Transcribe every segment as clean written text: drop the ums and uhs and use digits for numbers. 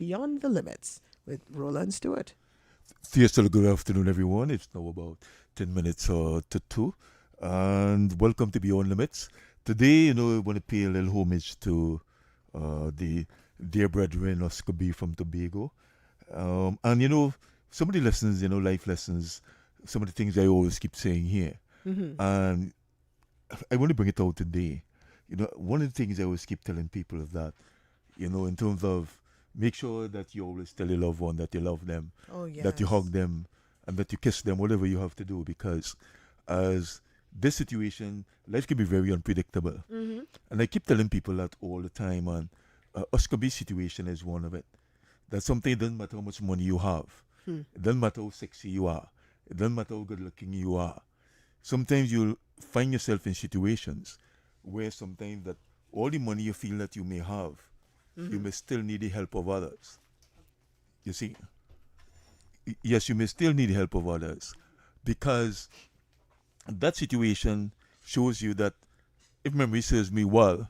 Beyond the Limits with Roland Stewart. Still good afternoon, everyone. It's now about 10 minutes to 2. And welcome to Beyond Limits. Today, I want to pay a little homage to the dear brethren Oscar B from Tobago. And, some of the lessons, life lessons, some of the things I always keep saying here. Mm-hmm. And I want to bring it out today. One of the things I always keep telling people is that, in terms of make sure that you always tell your loved one that you love them, Oh, that you yes. hug them, and that you kiss them, whatever you have to do, because as this situation, life can be very unpredictable. Mm-hmm. And I keep telling people that all the time, and Oscar B's situation is one of it. That something it doesn't matter how much money you have, Hmm. it doesn't matter how sexy you are, it doesn't matter how good looking you are. Sometimes you'll find yourself in situations where sometimes that all the money you feel that you may have, you Mm-hmm. may still need the help of others. You see, yes, you may still need the help of others because that situation shows you that, if memory serves me well,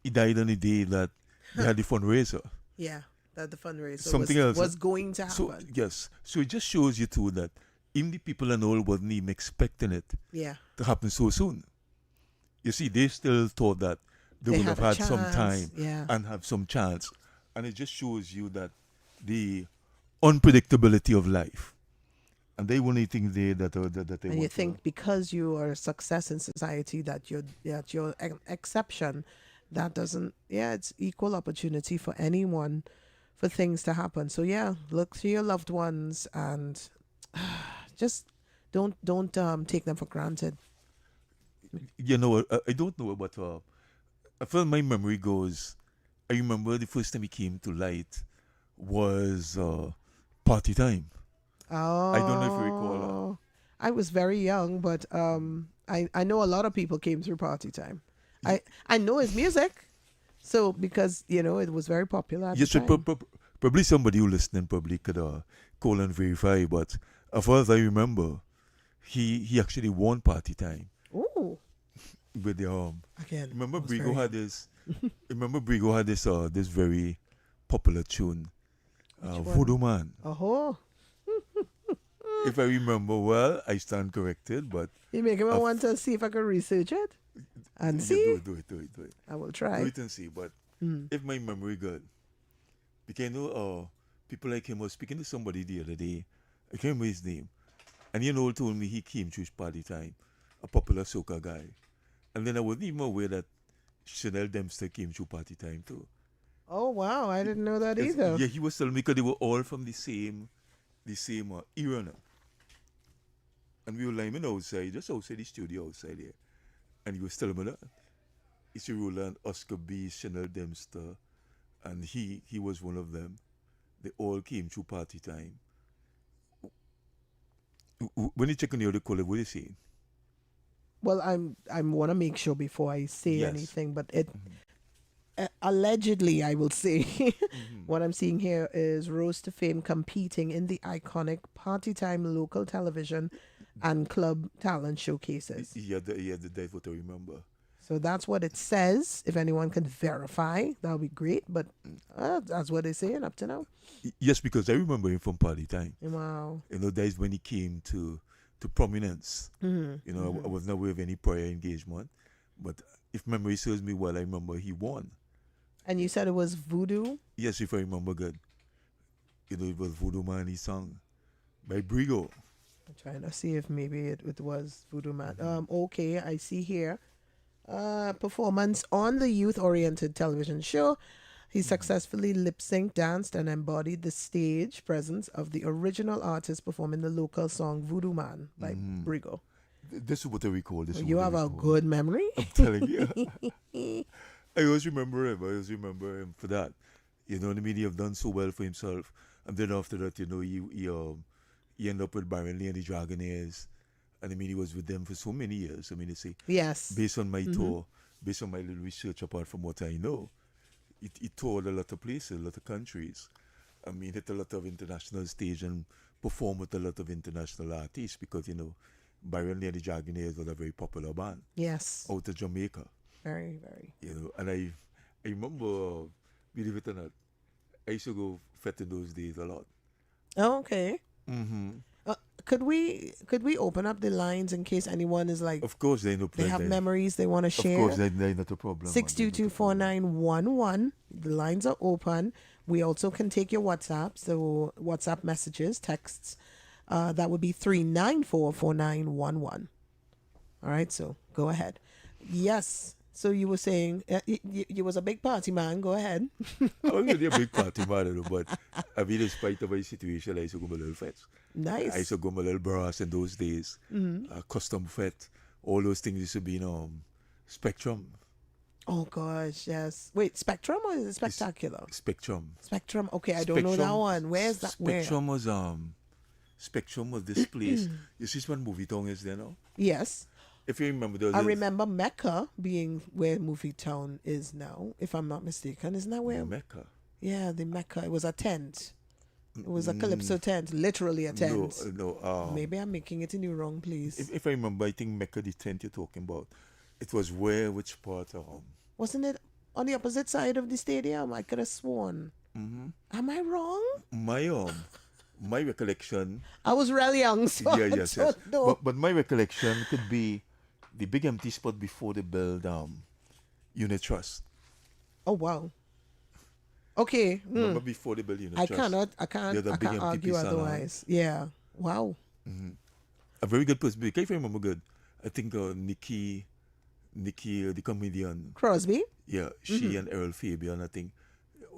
he died on the day that they had the fundraiser. Yeah, that the fundraiser Something was else. was going to So, happen. yes. So it just shows you, too, that even the people and all wasn't even expecting it Yeah, to happen so soon. You see, they still thought that they they would had have a had some chance. time Yeah, and have some chance. And it just shows you that the unpredictability of life. And they one of the things there that they and you want to. think because you are a success in society that you're an exception, that doesn't. Yeah, it's equal opportunity for anyone for things to happen. So yeah, look to your loved ones and just don't take them for granted. I don't know, but as far as my memory goes, I remember the first time he came to light was party time. I don't know if you recall that. Oh, I was very young, but I know a lot of people came through Party Time. Y- I know his music, so because it was very popular at the Yes, so time. probably somebody who listening probably could call and verify, but as far as I remember, he actually won party time Oh, with the again, I remember was Brigo very had young. this remember Brigo had this very popular tune, Which Voodoo one? Man. Oh, If I remember well, I stand corrected, but you make me uh, want to see if I can research it and you do see. it, do it. I will Do try. it and see. But Mm. if my memory good, because people like him. I was speaking to somebody the other day. I can't remember his name, and told me he came to his party time, a popular soca guy, and then I wasn't even aware that Chanel Dempster came to party time too. Oh wow, I didn't know that either. Yeah, he was telling me because they were all from the same era now. And we were lying outside, just outside the studio outside here. And he was telling me that. It's Roland, Oscar B, Chanel Dempster, and he was one of them. They all came through party time. When you check on the other caller, what are you saying? Well, I want to make sure before I say Yes. anything, but it Mm-hmm. allegedly, I will say, Mm-hmm. what I'm seeing here is Rose to Fame competing in the iconic Party Time local television and club talent showcases. That's what I remember. So that's what it says. If anyone can verify, that would be great. But that's what they're saying up to now. Yes, because I remember him from party time. Wow. That is when he came to prominence. Mm-hmm. I Mm-hmm. was not aware of any prior engagement, but if memory serves me well, I remember he won. And you said it was Voodoo? Yes, if I remember good. It was Voodoo Man, he sung by Brigo. I'm trying to see if maybe it was Voodoo Man. Mm-hmm. Okay, I see here. Performance on the youth oriented television show. He Mm-hmm. successfully lip synced, danced, and embodied the stage presence of the original artist performing the local song Voodoo Man by Mm-hmm. Brigo. This is what I recall. This Well, is you what I have a recall. good memory. I'm telling you. I always remember him. I always remember him for that. What I mean? He have done so well for himself. And then after that, he ended up with Byron Lee and the Dragonaires. And I mean, he was with them for so many years. I mean, you see, Yes. based on my Mm-hmm. tour, based on my little research, apart from what I know, he toured a lot of places, a lot of countries. I mean, hit a lot of international stage and performed with a lot of international artists because, Byron Lee and the Dragonaires was a very popular band Yes. out of Jamaica. Very, very. And I remember, believe it or not, I used to go fete in those days a lot. Oh, okay. Mm-hmm. Uh, could we open up the lines in case anyone is like Of course, they no they have problem. memories they want to Of course, share? they not a problem, man. Six They two not two a four problem. nine one one. The lines are open. We also can take your WhatsApp, so WhatsApp messages, texts. That would be 3944911. All right, so go ahead. Yes. So you were saying you was a big party man. Go ahead. I was really a big party man, you know, but I mean, in spite of my situation, I used to go my little fets. I used Nice. to go my little brass in those days. Custom fet. All those things used to be in Spectrum. Oh gosh, yes. Wait, Spectrum or is it It's Spectacular? Spectrum. Spectrum. Okay, I don't know that one. Where's that? Where? Spectrum was this place. You see when Movie Town is there now? Yes. If you remember, there was I this remember Mecca being where Movie Town is now, if I'm not mistaken. Isn't that where? Mecca. Yeah, the Mecca. It was a tent. It was a calypso tent, literally a No, tent. no. Maybe I'm making it in the wrong place. If I remember, I think Mecca, the tent you're talking about, it was where, which part? Wasn't it on the opposite side of the stadium? I could have sworn. Am I wrong? My recollection, I was really young, so yeah, I yes, yes. don't know. But my recollection could be the big empty spot before they build Unit Trust. Oh wow. Okay. Remember before they built Unit I Trust? cannot. I There's can't. a I big can't empty argue piece of land. otherwise. Yeah. Wow. A very good person. If I remember good, I think Nikki, the comedian, Crosby. yeah, she and Errol Fabian, I think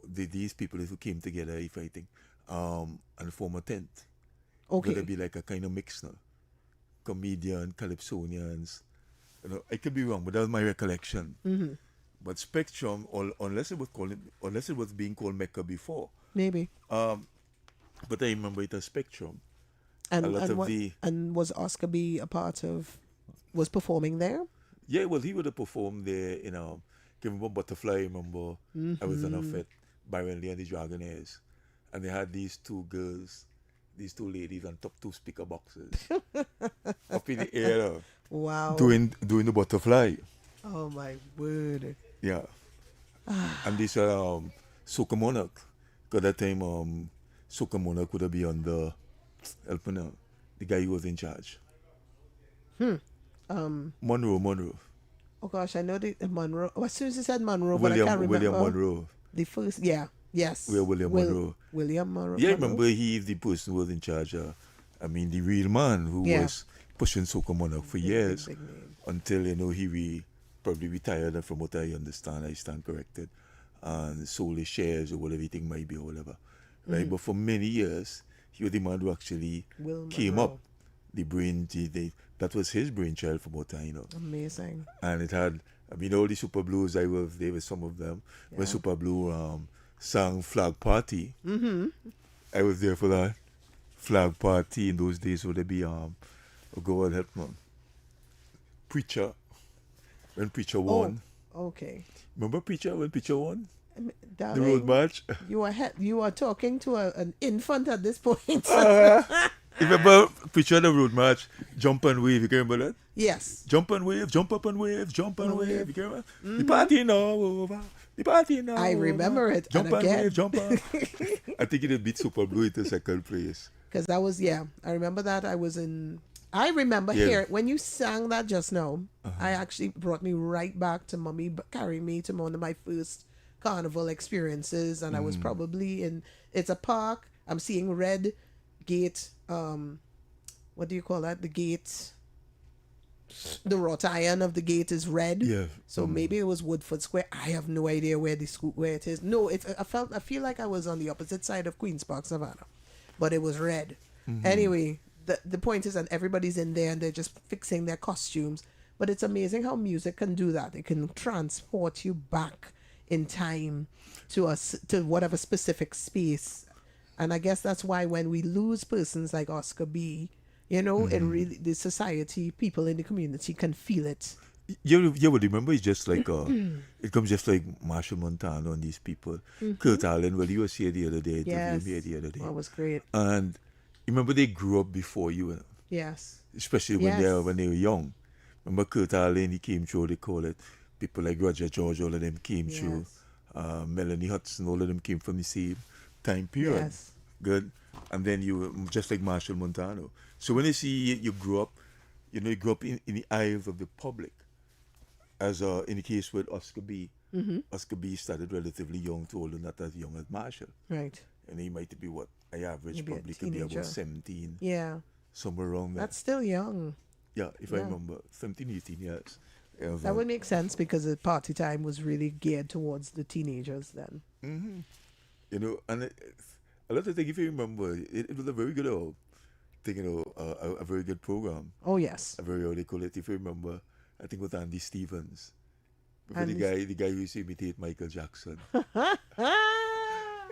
these people who came together, if I think, and form a tent. Okay. Would be like a kind of mix now. Comedian, calypsonians. You know, I could be wrong, but that was my recollection. But Spectrum, unless it was being called Mecca before. Maybe. But I remember it as Spectrum. And a lot and of what? the And was Oscar B a part of? Was performing there? Yeah, well, he would have performed there in Give Me One Butterfly. Remember, I was on a fit, Byron Lee and the Dragonaires, and they had these two girls, these two ladies on top two speaker boxes up in the air Wow. doing the butterfly. Oh my word. Yeah, and this Soca Monarch, because that time Soca Monarch would have been under help me now, the guy who was in charge. Monroe. Oh gosh, I know the Monroe. Oh, as soon as you said Monroe, but I can't remember William Monroe. the first. Yeah. Yes. William Monroe. William Monroe. Yeah, I Monroe. remember he is the person who was in charge. The real man who Yeah. was pushing Soca Monarch for Big, years big name. until he probably retired. And from what I understand, I stand corrected, and sold his shares or whatever it might be or whatever. Right, but for many years he was the man who actually Will came Monroe. up. That was his brainchild from what I know. Amazing. And it had, all the Super Blues, there were some of them. When Yeah. Super Blue sang Flag Party, I was there for that. Flag Party in those days would be, oh God help me, Preacher, when Preacher won. Okay. Remember Preacher, when Preacher won? The Darling, road march? You are talking to an infant at this point. Remember Preacher on the road march, jump and wave, you can remember that? Yes. Jump and wave, jump up and wave, jump and wave. You can remember? The party now over. The party now. I remember over. it, Jump and and again. wave, jump up. I think it beat Super Blue into second place. Because that was, I remember that. I remember Yeah. here, when you sang that just now, I actually brought me right back to mommy carrying me to one of my first carnival experiences. And I was probably it's a park. I'm seeing red gate, what do you call that? The gate, the wrought iron of the gate is red. Yeah. So maybe it was Woodford Square. I have no idea where it is. No, I feel like I was on the opposite side of Queens Park, Savannah, but it was red. Anyway, the point is that everybody's in there and they're just fixing their costumes. But it's amazing how music can do that. It can transport you back in time to whatever specific space. And I guess that's why when we lose persons like Oscar B, it really, the society, people in the community can feel it. But remember, it's just like, it comes just like Marshall Montano and these people. Kurt Allen, well, you was here the other day. Yes. Here the other day. That was great. And remember, they grew up before you, Yes. especially Yes. when they were young. Remember Kurt Allen, he came through, they call it. People like Roger George, all of them came through. Yes. Melanie Hudson, all of them came from the same time period. Yes. Good. And then you, just like Marshall Montano. So when you see you grow up, you grow up in the eyes of the public. As in the case with Oscar B. Oscar B started relatively young to older, not as young as Marshall. Right. And he might be what I average Maybe a probably could be teenager. about 17, Yeah. somewhere around there. That's still young. Yeah, if I Yeah. remember, 17, 18 years. Yeah, That would make sense because the party time was really geared towards the teenagers then. And a lot of things, if you remember, it was a very good thing, a very good program. Oh, yes. A very early call it, if you remember, I think it was Andy Stevens. Andy The guy who used to imitate Michael Jackson.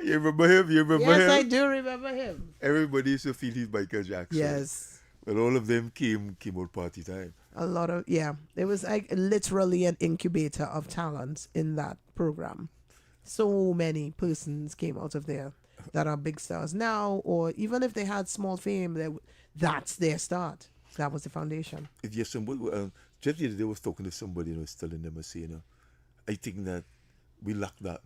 You remember him? You remember him? Yes, I do remember him. Everybody used to feel he's Michael Jackson. Yes. Well, all of them came out party time. A lot of, yeah. There was like literally an incubator of talent in that program. So many persons came out of there that are big stars now, or even if they had small fame, that's their start. That was the foundation. If you're somebody, just the other day I was talking to somebody, still in them, I say, I think that we lack that,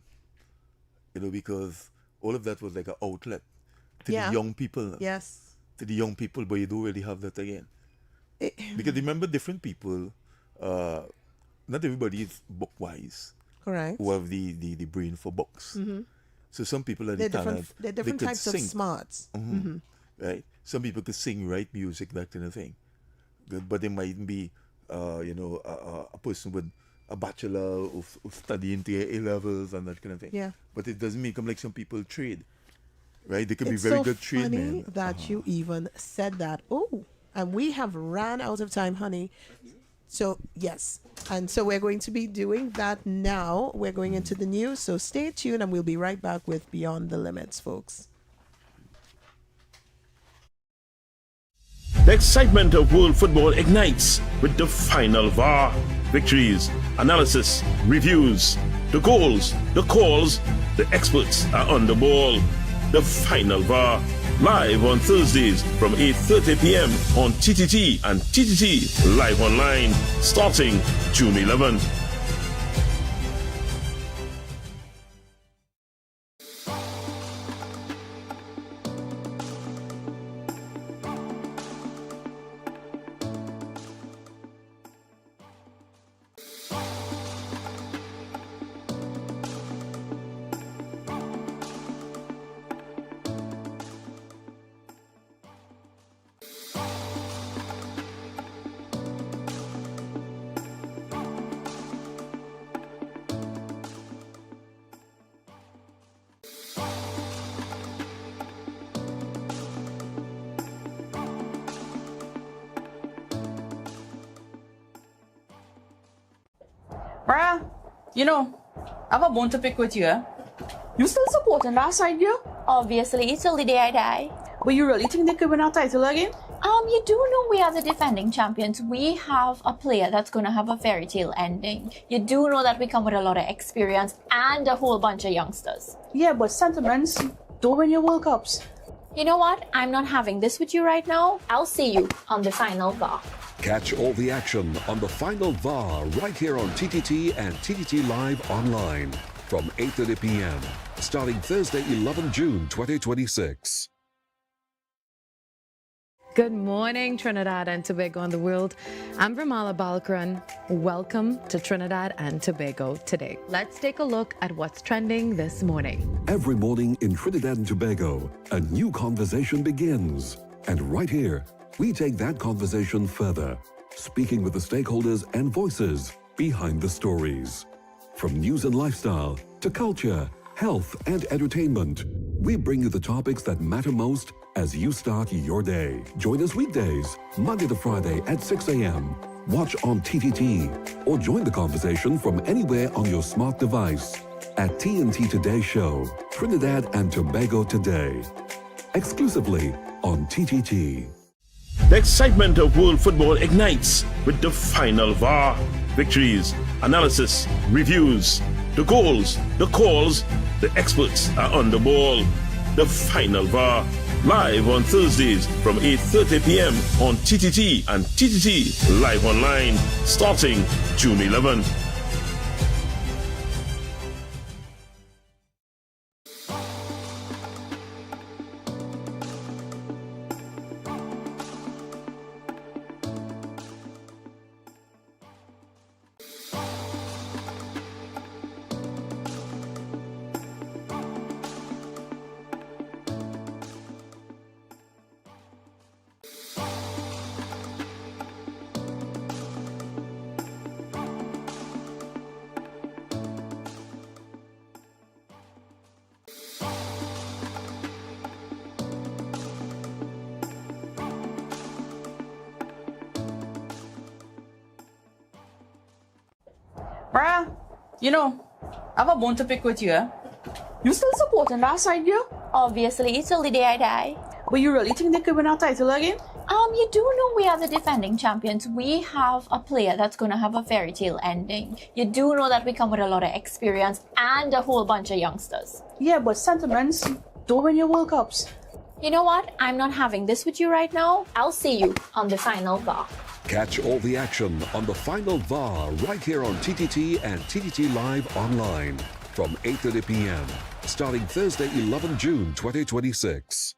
because all of that was like an outlet to Yeah. the young people. Yes. To the young people, but you don't really have that again. Because remember, different people, not everybody is book wise, Correct. who have the brain for books. So some people are the talent. They're different they could types of sing. smarts. Right? Some people could sing, write music, that kind of thing. Good, but they might be, a person with a bachelor of studying to A levels and that kind of thing. Yeah. But it doesn't make them like some people trade. Right? They could It's be very so good funny tradesmen. that you even said that. Oh, and we have ran out of time, honey. So, yes. And so we're going to be doing that now. We're going into the news. So stay tuned and we'll be right back with Beyond the Limits, folks. The excitement of world football ignites with the final VAR. Victories, analysis, reviews, the goals, the calls, the experts are on the ball. The final VAR, live on Thursdays from 8:30 p.m. on TTT and TTT Live Online, starting June 11th. Bruh, I have a bone to pick with you. You still supporting that side, girl? Obviously, till the day I die. But you really think they could win our title again? You do know we are the defending champions. We have a player that's going to have a fairy tale ending. You do know that we come with a lot of experience and a whole bunch of youngsters. Yeah, but sentiments don't win your World Cups. You know what? I'm not having this with you right now. I'll see you on the final bar. Catch all the action on the final VAR right here on TTT and TTT Live Online from 8:30 p.m. starting Thursday, 11 June 2026. Good morning, Trinidad and Tobago and the world. I'm Vermala Balkaran. Welcome to Trinidad and Tobago today. Let's take a look at what's trending this morning. Every morning in Trinidad and Tobago, a new conversation begins. And right here, we take that conversation further, speaking with the stakeholders and voices behind the stories. From news and lifestyle to culture, health and entertainment, we bring you the topics that matter most as you start your day. Join us weekdays, Monday to Friday at 6 a.m. Watch on TTT or join the conversation from anywhere on your smart device at TNT Today Show, Trinidad and Tobago Today, exclusively on TTT. The excitement of world football ignites with the final VAR. Victories, analysis, reviews, the goals, the calls, the experts are on the ball. The final VAR, live on Thursdays from 8:30 p.m. on TTT and TTT Live Online, starting June 11th. Bruh, you know, I have a bone to pick with you, eh? You still supporting that side, girl? Obviously, till the day I die. But you really think they could win our title again? You do know we are the defending champions. We have a player that's going to have a fairy tale ending. You do know that we come with a lot of experience and a whole bunch of youngsters. Yeah, but sentiments don't win your World Cups. You know what? I'm not having this with you right now. I'll see you on the final bar. Catch all the action on the final VAR right here on TTT and TTT Live online from 8:30 p.m. starting Thursday, 11 June 2026.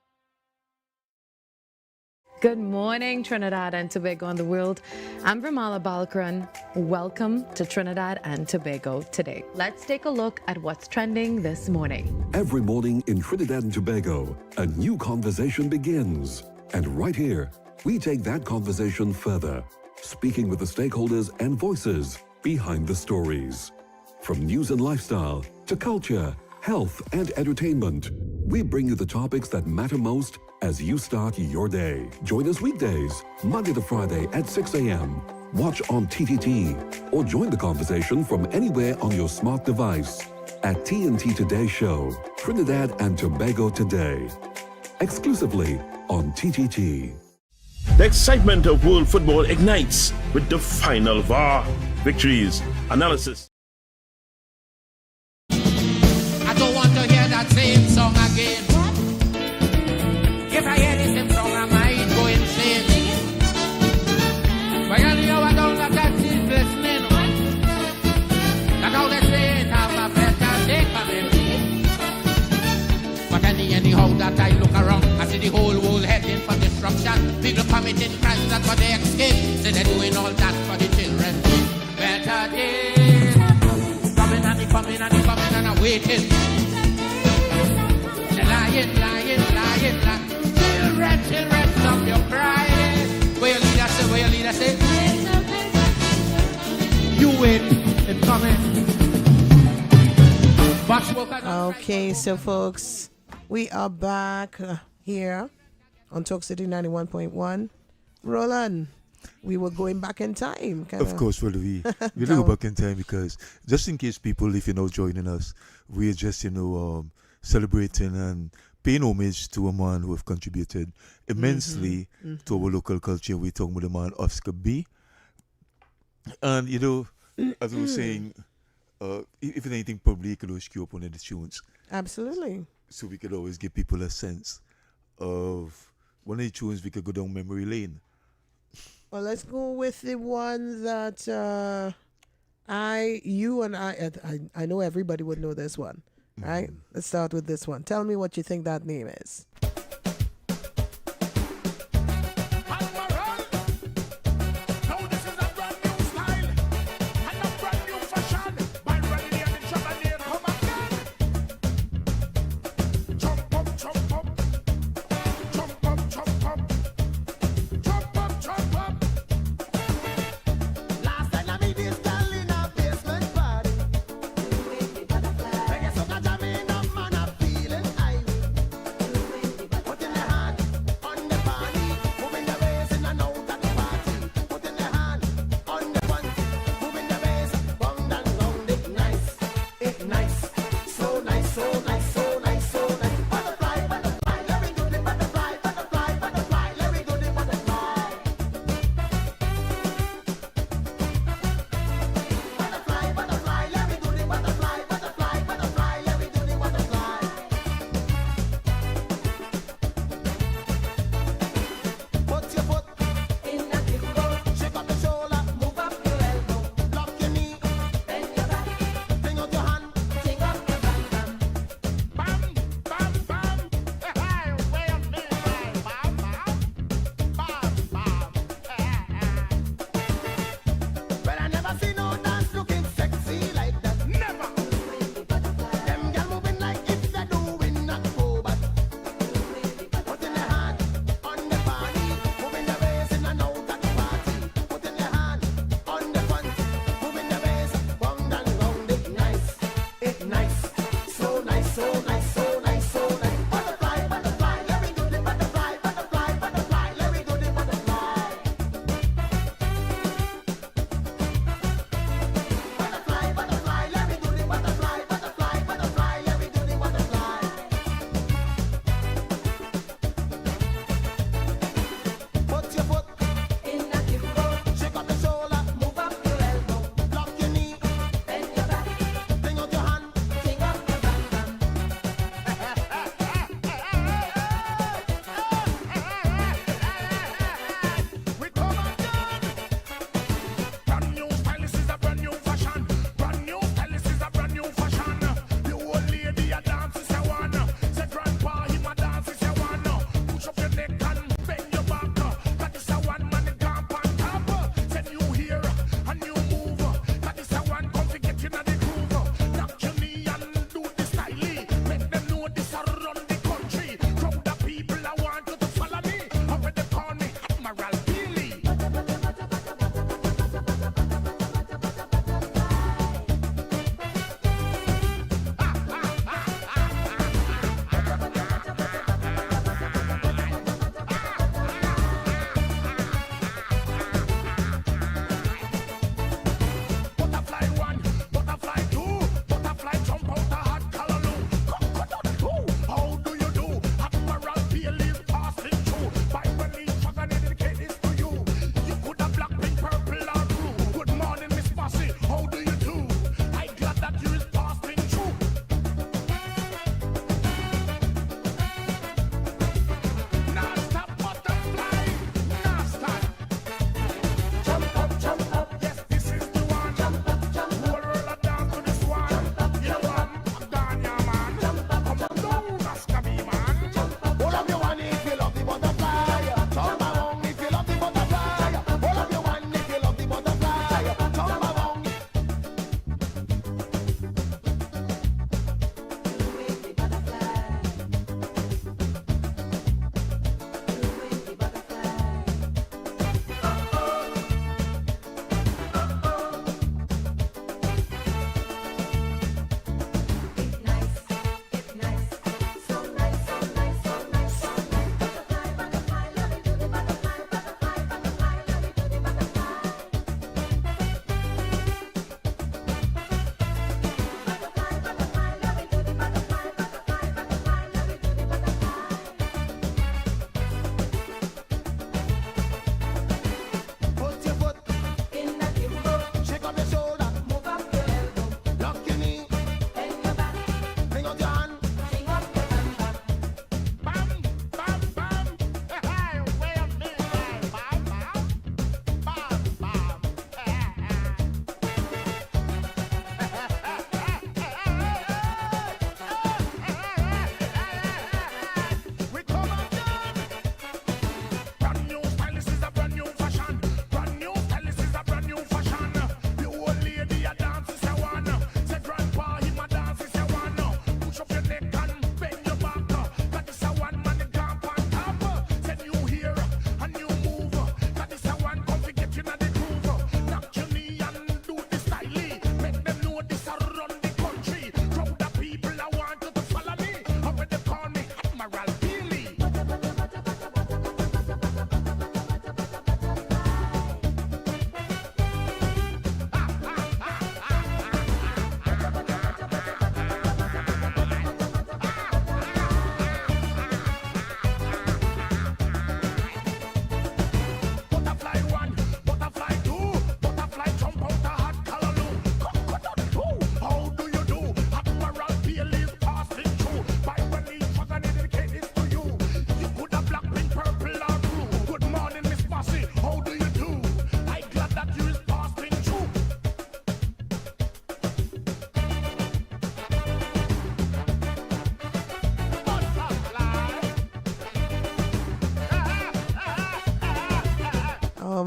Good morning, Trinidad and Tobago and the world. I'm Ramala Balkaran. Welcome to Trinidad and Tobago today. Let's take a look at what's trending this morning. Every morning in Trinidad and Tobago, a new conversation begins. And right here, we take that conversation further, speaking with the stakeholders and voices behind the stories. From news and lifestyle to culture, health and entertainment, we bring you the topics that matter most as you start your day. Join us weekdays, Monday to Friday at 6 a.m. Watch on TTT or join the conversation from anywhere on your smart device at TNT Today Show, Trinidad and Tobago Today, exclusively on TTT. The excitement of world football ignites with the final VAR victories, analysis. I don't want to hear that same song again. If I hear the same song, I might go insane. But anyhow, I don't let that keep listening. That's how they say it, have a better day coming. But anyhow that I look around, I see the whole world heading for destruction. People committing crimes that for their escape. Say they're doing all that for the children. Better days coming and they coming and they coming and I'm waiting. They're lying. Children, stop your crying. Where your leader say? You wait, it's coming. Okay, so folks, we are back here on Talk City 91.1. Roland, we were going back in time. Of course, well, we go back in time because just in case people, if you're not joining us, we're just, celebrating and paying homage to a man who have contributed immensely to our local culture. We're talking about the man Oscar B. And, as I was saying, if anything, probably you could always cue up one of the tunes. Absolutely. So we could always give people a sense of one of the tunes we could go down memory lane. Well, let's go with the one that I know everybody would know this one. Right? Let's start with this one. Tell me what you think that name is.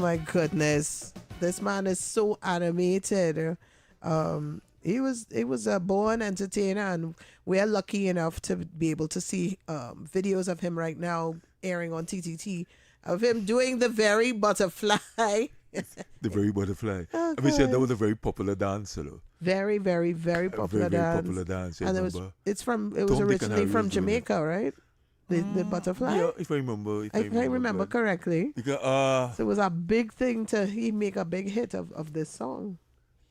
my goodness. This man is so animated. He was a born entertainer, and we're lucky enough to be able to see videos of him right now airing on TTT of him doing the very butterfly. The very butterfly. Oh, I mean, said that God. was a very popular dancer, though. Very, very, very A popular very, very dance. popular dance. I And it remember. was Tom, Dick, and originally Harry from was doing it. Jamaica, right? The butterfly. Yeah, if I remember. if I remember good. correctly. Because, So it was a big thing to he make a big hit of this song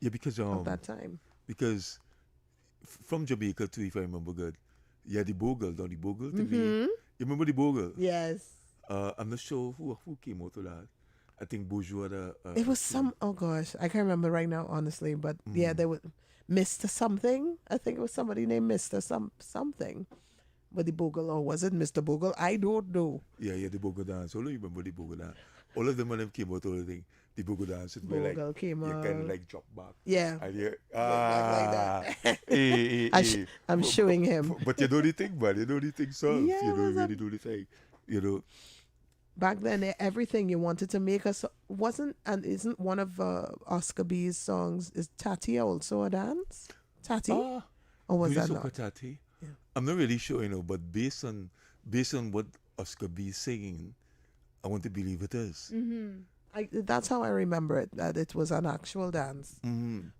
yeah, because at that time. because from Jamaica too, if I remember good. Yeah, the Bogle, don't the Bogle thing. Mm-hmm. You remember the Bogle? Yes. I'm not sure who came out of that. I think Bourgeois. It was some, oh gosh, I can't remember right now, honestly, but yeah, there was Mr. Something. I think it was somebody named Mr. Something. But the Bogle, or was it Mr. Bogle? I don't know. Yeah, the Bogle dance. All of you remember the Bogle dance. All of them when them came out, all the thing. The Bogle dance, it were like Bogle came you kind of out. like drop back. Yeah. And you, back like I'm But- showing him. But you know the thing, man. You know the thing, so Yeah, you it know, was you a- really do the thing. You know, Back then, everything you wanted to make us wasn't, and isn't one of Oscar B's songs, is Tati also a dance? Tati? Or was that not? Tati? I'm not really sure, you know, but based on what Oscar B is singing, I want to believe it is. That's how I remember it, that it was an actual dance.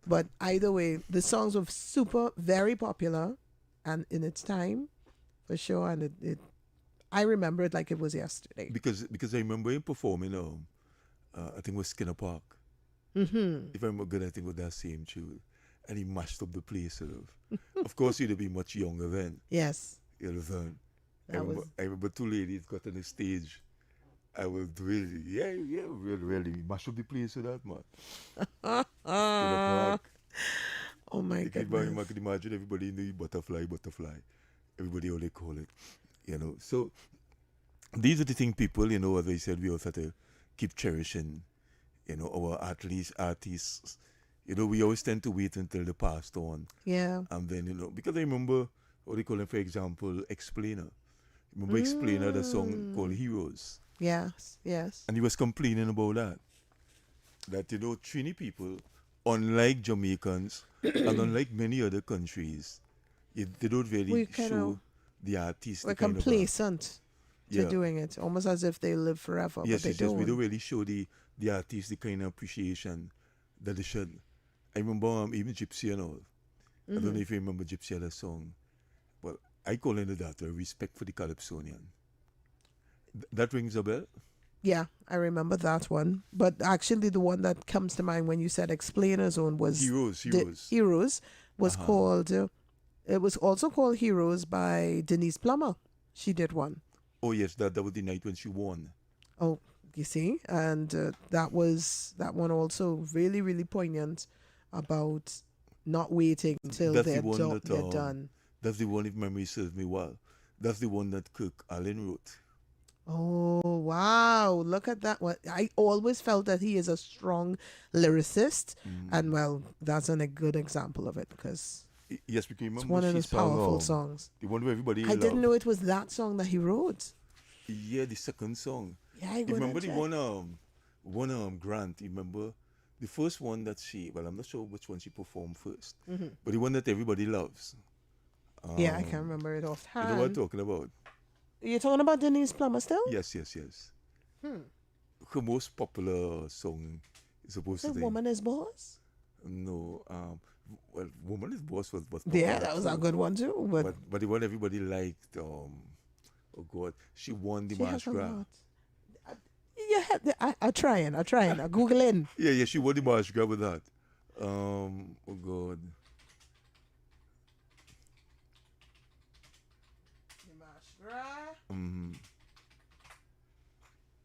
But either way, the songs were very popular, and in its time, for sure. And I remember it like it was yesterday. Because I remember him performing, I think it was Skinner Park. Mm-hmm. If I remember good, I think it was that same tune. And he mashed up the place, sort of. Of course, he'd have been much younger then. Yes. You know, That was- I remember two ladies got on the stage. I was really, really mash up the place with that, man. Skinner Park. Oh my You can goodness. imagine everybody in the butterfly. Everybody how they call it. You know. So these are the things people, you know, as I said, we also have to keep cherishing, you know, our artists. You know, we always tend to wait until they passed on. Yeah. And then, you know, because I remember what they call him, for example, Explainer. Remember Explainer, the song called Heroes. Yes. Yes. And he was complaining about that. That, you know, Trini people, unlike Jamaicans and unlike many other countries, they don't really We kind show of- the artists. We're the kind of, complacent to yeah. doing it, almost as if they live forever. yes, but they yes, don't. we don't really show the artists the kind of appreciation that they should. I remember even Gypsy and all. I don't know if you remember Gypsy had a song. Well, I call it that, Respect for the Calypsonian. That rings a bell? Yeah, I remember that one. But actually, the one that comes to mind when you said Explainer Zone was Heroes. Heroes was called. It was also called Heroes by Denise Plummer. She did one. Oh, yes, that was the night when she won. Oh, you see, and that one also really, really poignant about not waiting till That's they're, the one that, they're done. That's the one, if memory serves me well. That's the one that Kirk Allen wrote. Oh, wow. Look at that one. I always felt that he is a strong lyricist. And, well, that's a good example of it because Yes, because remember it's one of she those sang, powerful songs. The one where everybody I didn't loved. know it was that song that he wrote. Yeah, the second song. Yeah, I You remember check. the one Grant, you remember? The first one that I'm not sure which one she performed first, but the one that everybody loves. Yeah, I can't remember it You offhand. know what I'm talking about? You're talking about Denise Plummer still? Yes. Her most popular song is supposed The to be Woman is Boss? No, well, Woman is Boss was Yeah, popular that was a too. good one too. But, But the one everybody liked, oh God, she won the she has March a Gras. lot. Yeah, I'm trying. I'm Googling. Yeah, she won the March Gras with that. Oh God.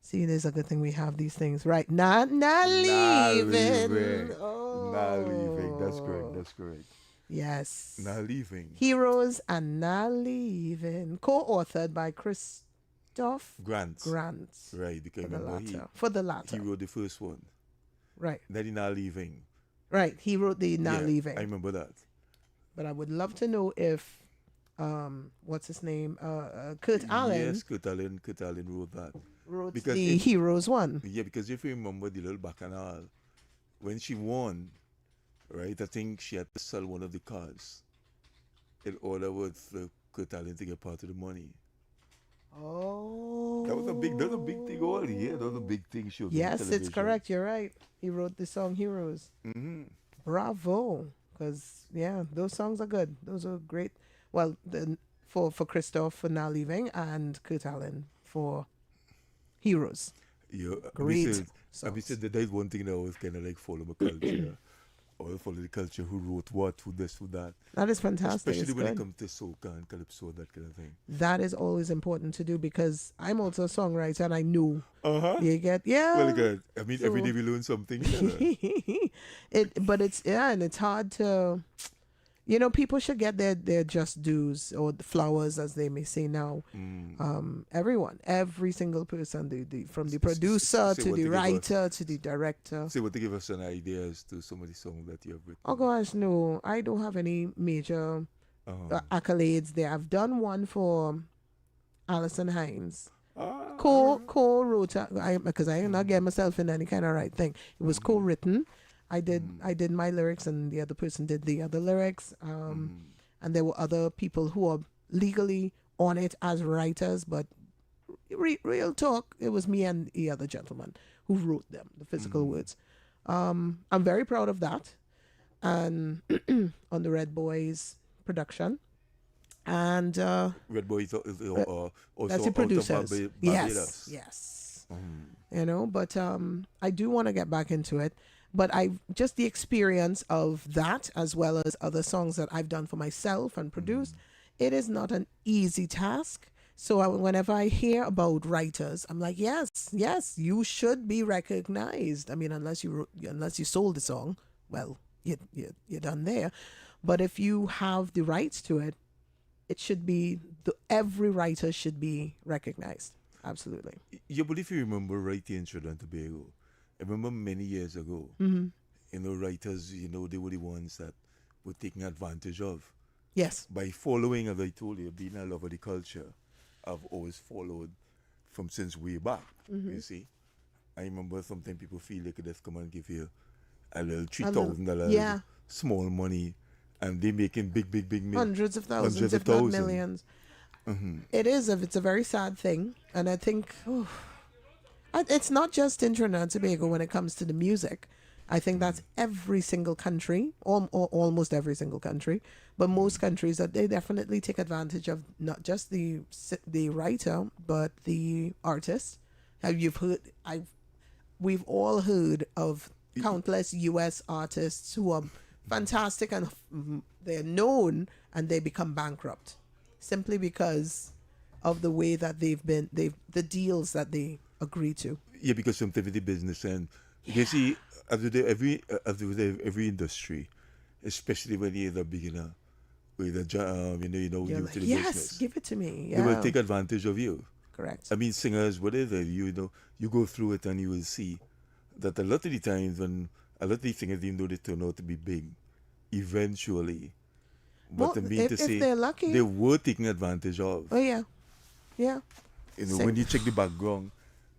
See, there's a good thing we have these things right. Not leaving. Oh. Not leaving. That's correct. Yes. Not leaving. Heroes and Not Leaving. Co-authored by Christoph Grant. Grant. Right, because For the remember latter. For the latter. he wrote the first one. Right. That he not leaving. Right. He wrote the Not Yeah, Leaving. I remember that. But I would love to know if what's his name? Kurt Allen. Yes, Kurt Allen wrote that. Wrote Because the Heroes one. yeah, because if you remember the little bacchanal, when she won, right, I think she had to sell one of the cars in order with Kurt Allen to get part of the money. Oh. That was a big thing over here. That was a big thing she was on Yes, television. it's correct. You're right. He wrote the song Heroes. Mm-hmm. Bravo. Because, yeah, those songs are good. Those are great. Well, for Christoph for Now Leaving and Kurt Allen for Heroes. Yeah, Great I songs. said that is one thing that I always kind of like follow my culture. Or follow the culture, who wrote what, who this, who that. That is fantastic. Especially It's when it good. comes to soca and calypso, that kind of thing. That is always important to do because I'm also a songwriter and I knew. Uh-huh. You get, yeah. Well, good. I mean, every So- day we learn something. Yeah. But it's, yeah, and it's hard to, people should get their just dues or the flowers, as they may say now. Everyone, every single person, from the producer say to what the they give us. writer to the director. Say what to give us an idea as to some of the songs that you have written. Oh gosh, no, I don't have any major accolades there. I've done one for Alison Hines. Co-wrote, because I am not getting myself in any kind of right thing. It was co-written. I did my lyrics and the other person did the other lyrics. And there were other people who are legally on it as writers, but real talk, it was me and the other gentleman who wrote them, the physical words. I'm very proud of that. And on the Red Boys production. And Red Boy is also that's the out producers. of Barbados. Yes. But I do want to get back into it. But just the experience of that, as well as other songs that I've done for myself and produced, it is not an easy task. So whenever I hear about writers, I'm like, yes, you should be recognized. I mean, unless you sold the song, well, you're done there. But if you have the rights to it, it should be every writer should be recognized. Absolutely. Yeah, but if you remember right here in Trinidad and Tobago, I remember many years ago, writers, they were the ones that were taken advantage of. Yes. By following, as I told you, being a lover of the culture, I've always followed from since way back, you see. I remember sometimes people feel they could just come and give you a little $3,000 small money, and they making big millions. Hundreds of thousands, if not millions. It's a very sad thing. And I think it's not just in Trinidad and Tobago when it comes to the music. I think that's every single country, or almost every single country, but most countries, that they definitely take advantage of not just the writer, but the artist. We've all heard of countless U.S. artists who are fantastic and they're known and they become bankrupt simply because of the way that the deals that they agree to. Yeah, because sometimes the business and you see, every industry, especially when you're the beginner, with a job, new to the business. Give it to me. Yeah. They will take advantage of you. Correct. I mean, singers, whatever, you go through it and you will see that a lot of the times when a lot of these singers, even though they turn out to be big, eventually, if they're lucky, they were taken advantage of. Oh, yeah. Yeah. When you check the background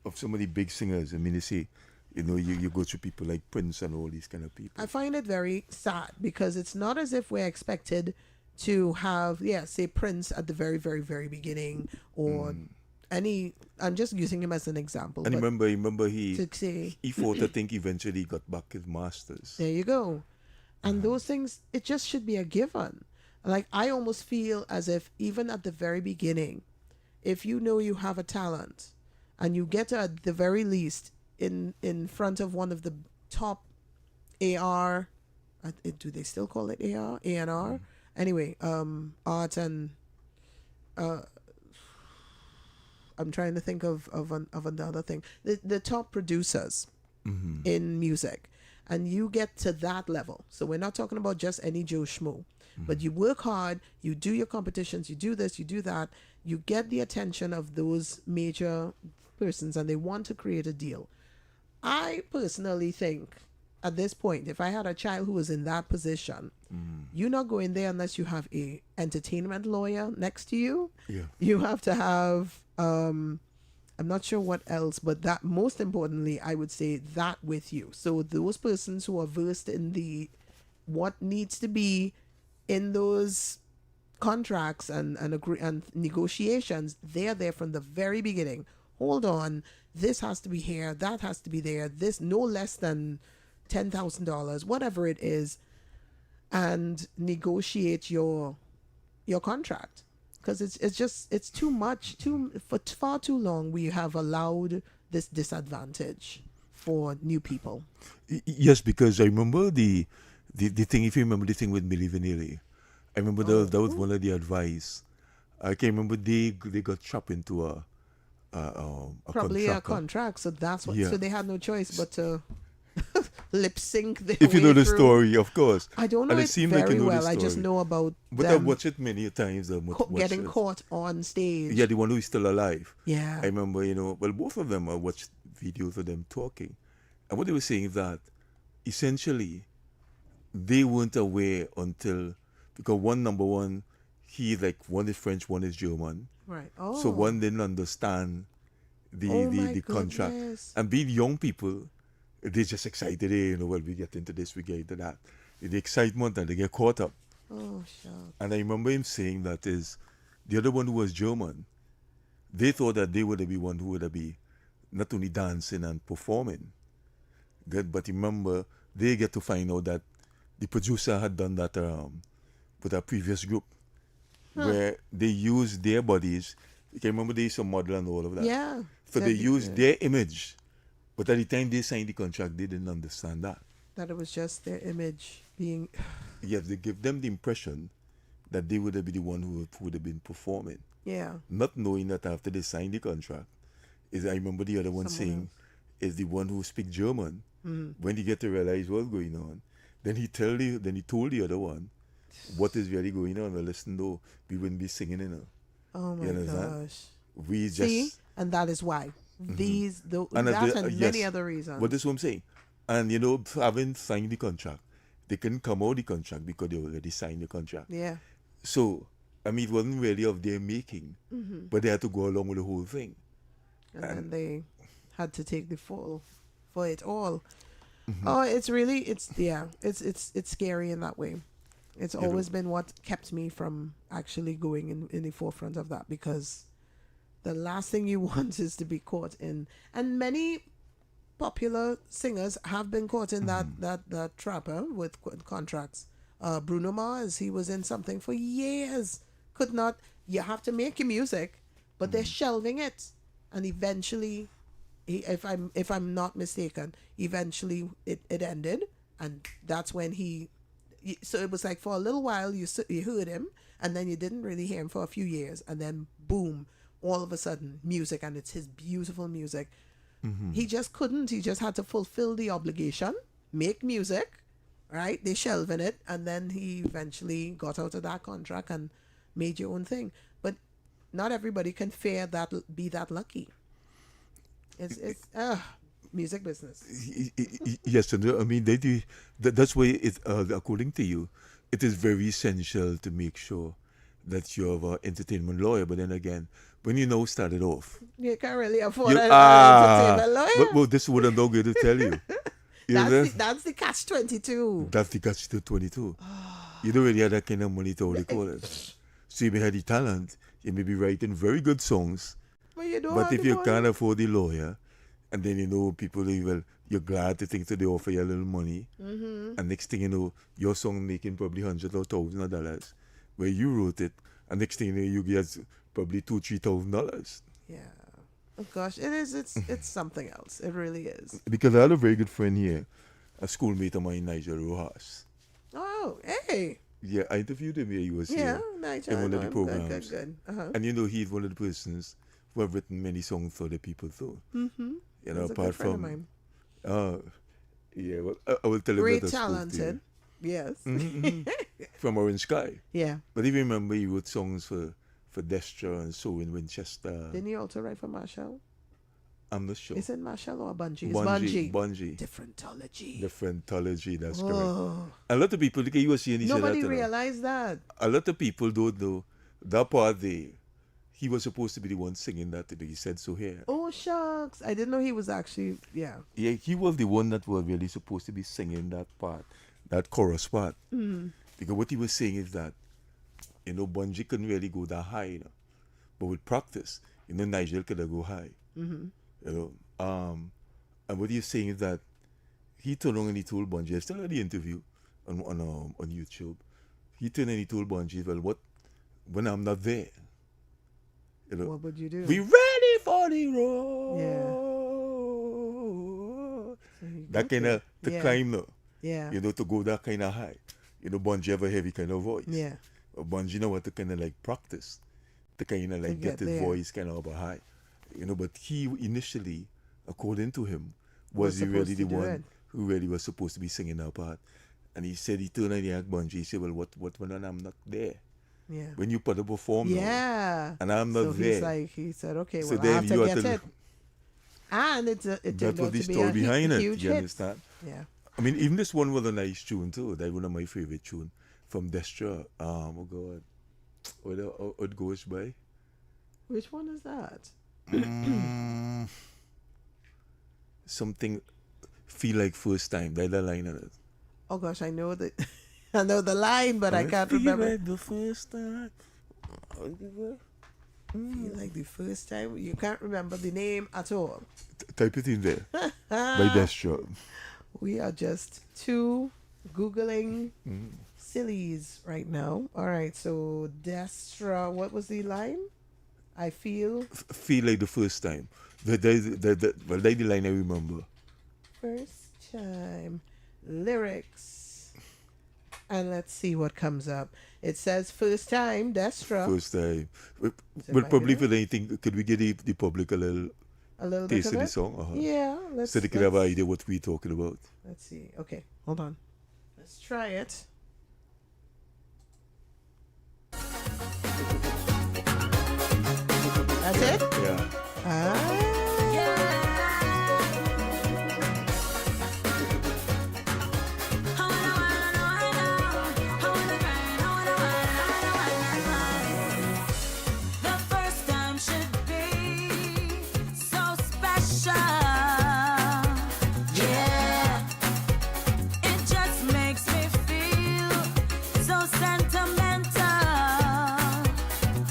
of some of the big singers, I mean, they say, you go through people like Prince and all these kind of people. I find it very sad because it's not as if we're expected to have, say Prince at the very, very, very beginning or I'm just using him as an example. And remember he fought, I think, eventually got back his masters. There you go. And those things, it just should be a given. Like, I almost feel as if even at the very beginning, if you know you have a talent and you get to, at the very least, in front of one of the top AR, do they still call it AR? A&R? Anyway, art and I'm trying to think of another thing. The top producers in music, and you get to that level. So we're not talking about just any Joe Schmo, but you work hard, you do your competitions, you do this, you do that, you get the attention of those major persons, and they want to create a deal. I personally think at this point, if I had a child who was in that position, you're not going there unless you have a entertainment lawyer next to you. Yeah. You have to have I'm not sure what else, but that most importantly, I would say that with you. So those persons who are versed in the what needs to be in those contracts and agree and negotiations, they are there from the very beginning. Hold on, this has to be here, that has to be there, this no less than $10,000, whatever it is, and negotiate your contract, because it's too much, for far too long we have allowed this disadvantage for new people. Yes, because I remember the thing. If you remember the thing with Milli Vanilli, I remember that was one of the advice. I can remember they got trapped into a Probably contract. a contract, so that's what. Yeah. So they had no choice but to lip sync their If you way know the through. story, of course. I don't know And it it seemed very like you know well. the I just story. know about But them I've watched it many times. getting caught on stage. Yeah, the one who is still alive. Yeah. I remember, well, both of them, I watched videos of them talking. And what they were saying is that essentially they weren't aware until, because number one, one is French, one is German. Right. Oh. So one didn't understand Oh my the contract. goodness. And being young people, they're just excited, well, we get into this, we get into that. The excitement, and they get caught up. Oh, shucks. And I remember him saying that is the other one who was German, they thought that they would be one who would be not only dancing and performing, good, but remember, they get to find out that the producer had done that with a previous group where they used their bodies. You can remember they used to model and all of that. Yeah. So they That- used their image. But at the time they signed the contract, they didn't understand that. That it was just their image being. Yes, they give them the impression that they would have been the one who would have been performing. Yeah. Not knowing that after they signed the contract, I remember the other one Someone saying, is the one who speaks German. When he get to realize what's going on, then he told the other one what is really going on. Well, listen, though, we wouldn't be singing, Oh my You understand? gosh. We just See, and that is why and that and yes, many other reasons. But this is what I'm saying. And having signed the contract, they couldn't come out the contract because they already signed the contract. Yeah. So I mean, it wasn't really of their making, but they had to go along with the whole thing. And then they had to take the fall for it all. Oh, it's scary in that way. It's always been what kept me from actually going in the forefront of that, because the last thing you want is to be caught in. And many popular singers have been caught in that trap with contracts. Bruno Mars, he was in something for years. Could not. You have to make your music, but they're shelving it, and eventually, if I'm not mistaken, eventually it ended, and that's when so it was like for a little while you heard him, and then you didn't really hear him for a few years, and then boom, all of a sudden music, and it's his beautiful music. He just couldn't. He just had to fulfill the obligation, make music, right? They shelving it, and then he eventually got out of that contract and made your own thing. But not everybody can be that lucky. It's music business. Yes, and I mean they do. That's why it, according to you, it is very essential to make sure that you have an entertainment lawyer. But then again, when you know started off, You can't really afford you, an entertainment lawyer. well, this is what I'm not going to tell you. That's the catch-22. That's the catch to 22. You don't really have that kind of money to call it. So you may have the talent, you may be writing very good songs, But you don't but have if the you money. can't afford the lawyer, and then people, you're glad to think that they offer you a little money, and next thing you know, your song making probably $100,000 or $1,000, where you wrote it, and next thing you know, you get probably $2,000-$3,000. Yeah. Oh gosh, it is. It's something else. It really is. Because I had a very good friend here, a schoolmate of mine, Nigel Rojas. Oh, hey. Yeah, I interviewed him here. He was Yeah, here Nigel. in one I of the know him. programs. Good. Uh-huh. And he's one of the persons who have written many songs for the people too. Mm-hmm. You know, He's a apart good friend of from mine. yeah, well, I will tell you Great that I spoke to talented. Yes. you. From Orange Sky. Yeah. But if you remember, he wrote songs for Destra and so in Winchester. Didn't he also write for Marshall? I'm not sure. Is it Marshall or Bungie? It's Bungie. Differentology. Differentology, that's Oh. correct. A lot of people, you were saying he said Nobody that, realized that. a lot of people don't know that part there. he was supposed to be the one singing that today. He said so here. Oh shucks, I didn't know he was actually. Yeah. Yeah, he was the one that was really supposed to be singing that part, that chorus part. Because what he was saying is that, Bunji couldn't really go that high, but with practice, Nigel could go high. And what he's saying is that he turned on and he told Bunji, I still had the interview on YouTube. He turned and he told Bunji, well, when I'm not there, What would you do? we ready for the road. So he That got kind of it. to climb now. Yeah. To go that kind of high. Bunji have a heavy kind of voice. Yeah. Bunji know what to kind of like practice, to kind of like get get his there. voice kind of up high. But he initially, according to him, was he really supposed the to do one it. who really was supposed to be singing that part. And he said he turned and he asked Bunji, he said, well, what when I'm not there? Yeah. When you put a perform now, Yeah. and I'm not So there. he said, okay, So well, I then have you to have get to it. And it That turned was out the to be story a behind it. huge You hit. understand? Yeah. I mean, even this one was a nice tune too. That one of my favorite tune from Destra. Oh God, what it goes by? Which one is that? Something feel like first time. That's the line of it. Oh gosh, I know the I know the line, but I can't feel remember. like the first time. Feel like the first time you can't remember the name at all. Type it in there by Destra. We are just two Googling sillies right now. All right, so Destra, what was the line? I feel Feel like the first time. Well, that's the line I remember. first time lyrics. And let's see what comes up. It says first time, Destra. First time. Well, might probably be for anything, could we give the public a little A little bit taste of of the it. song? Uh-huh. Yeah, let's So they could have an let's- idea what we're talking about. Let's see. Okay, hold on. Let's try it. That's it? Yeah. Ah. The first time should be so special. Yeah, it just makes me feel so sentimental.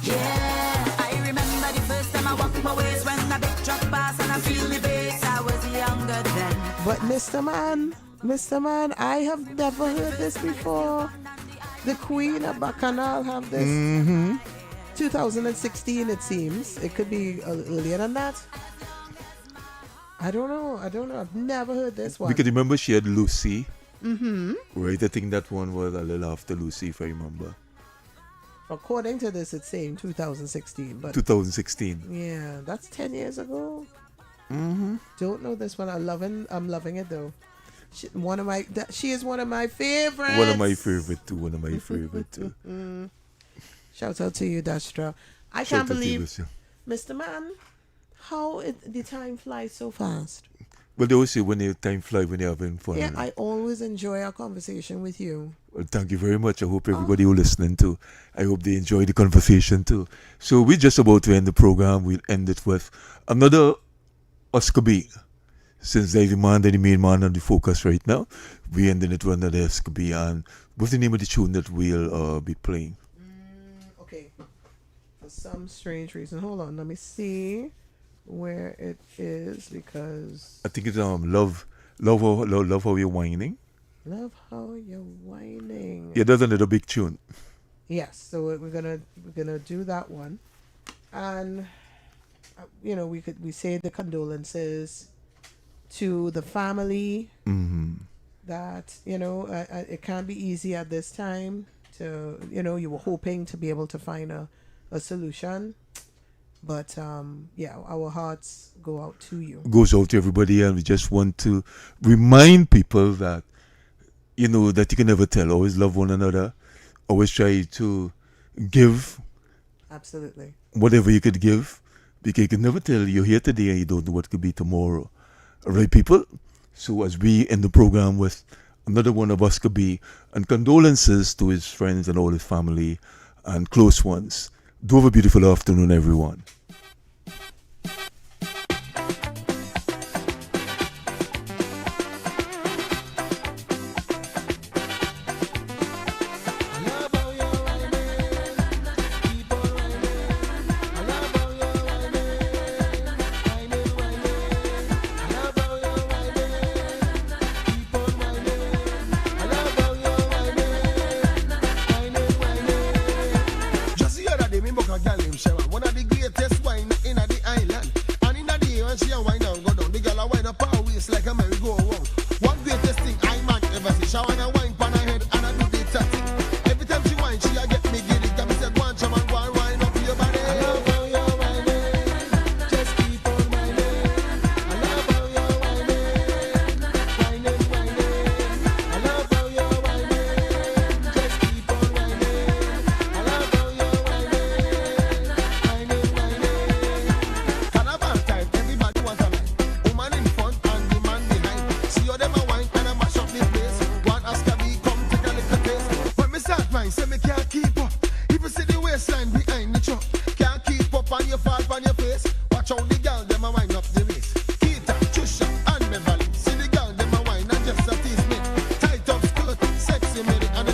Yeah, I remember the first time I walked my ways when I big truck pass and I feel the bass. I was younger then. But Mr. Man, I have never heard this before. The Queen of Bacchanal have this. 2016, it seems. It could be earlier than that. I don't know. I've never heard this one. Because remember she had Lucy. Right, I think that one was a little after Lucy, if I remember. According to this, it's saying 2016, but 2016. yeah, that's 10 years ago. Don't know this one. I'm loving it though. She is one of my favorites. One of my favorite too. Shout out to you, Destra. I Shout can't out to believe, Lucy. Mr. Man, how the time flies so fast. Well, they always say when your time flies when you're having fun. Yeah, I always enjoy our conversation with you. Well, thank you very much. I hope everybody who listening too, I hope they enjoy the conversation too. So we're just about to end the program. We'll end it with another Oscar B. Since they're the main man on the focus right now, we ending it with another Oscar B. And what's the name of the tune that we'll be playing? Okay. For some strange reason, hold on. Let me see where it is because I think it's love how you're whining. love how you're whining. Yeah, that's another big tune. Yes, so we're gonna do that one, and we say the condolences to the family. That it can't be easy at this time. To you were hoping to be able to find a solution, but our hearts go out to you. Goes out to everybody, and we just want to remind people that that you can never tell. Always love one another. Always try to give Absolutely. whatever you could give, because you can never tell. You're here today and you don't know what could be tomorrow. All right, people? So as we end the program with another one of Oscar B, and condolences to his friends and all his family and close ones, Do have a beautiful afternoon, everyone. Just the other day, me book a girl named Sharon, one of the greatest wine in the island. And in the day when she a wine and go down, the girl a wine up her waist like a merry-go-round. One greatest thing I man ever see, she wanna wine pon her head and I do the tatting. Every time she wine, she a get me giddy. Got me said, one chairman, go and wine up your body. I love how you're whining, just keep on whining. I love how you're whining, whining, whining. I love how you're whining, just keep on whining. I love how you're whining, whining, whining. Carnival time, everybody want a line. Woman in front and the man behind. See how them a wine and a mash up the place. One Oscar B come take a little taste. When me start mine, say me can't keep up. If you see the waistline behind the truck, can't keep up and you fall on your face. Watch how the girl them a wine up the waist. Keita, Trisha and Beverly. See the girl them a wine and just a tease me. Tight up skirt, sexy minute and